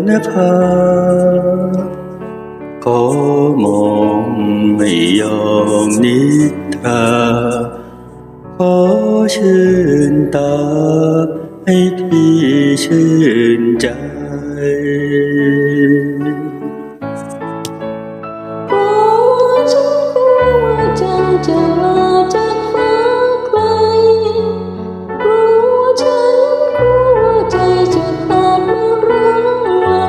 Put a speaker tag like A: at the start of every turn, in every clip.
A: นภาขอมองไม่ยอมนิทราขอชื่นตาให้พี่ชื่นใจ
B: กลัวฉันกลัวจังจะลาจากฟ้าไกลกลัวฉันกลัวใจจะขาดเมื่อร้างลา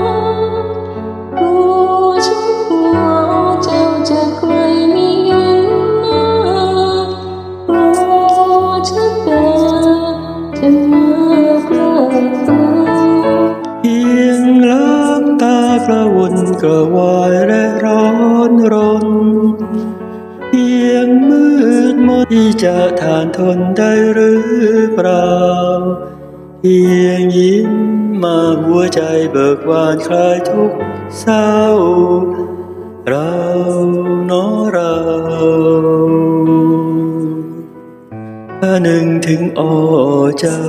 B: กลัวฉันกลัวเจ้าจะใครไม่เห็นหน้ากลัวฉันจะมาพลาดพลั้ง
A: เพียงลับตากระวนกระวายและร้อนรนเพียงมืดมนที่จะทานทนได้หรือเปล่าเพียงยิ้มมาหัวใจเบิกบานคลายทุกเศร้าเราเนาะเราถ้านึงถึงอ้อเจ้า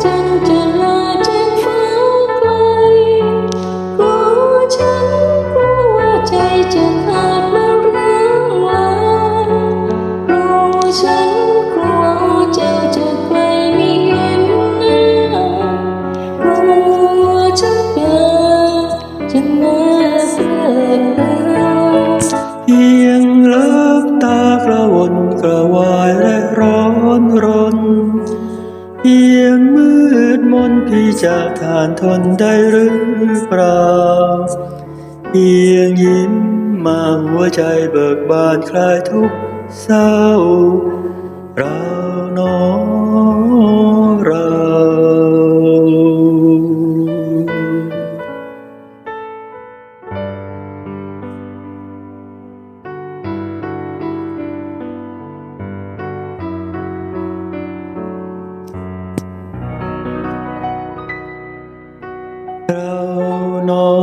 B: จังจะลาจากฟ้าไกลกลัวฉันกลัวใจจะขาดเมื่อร้างลากลัวฉันกลัวเจ้าจะใครไม่เห็นหน้ากลัวฉันจะมาเสียเปล่า
A: เพียงลับตากระวนกระวายและร้อนรนเพียงมืดมนพี่จะทานทนได้หรือเปล่าเพียงยิ้มมาหัวใจเบิกบานคลายทุกเศร้าเราเนาะเราเราเนาะ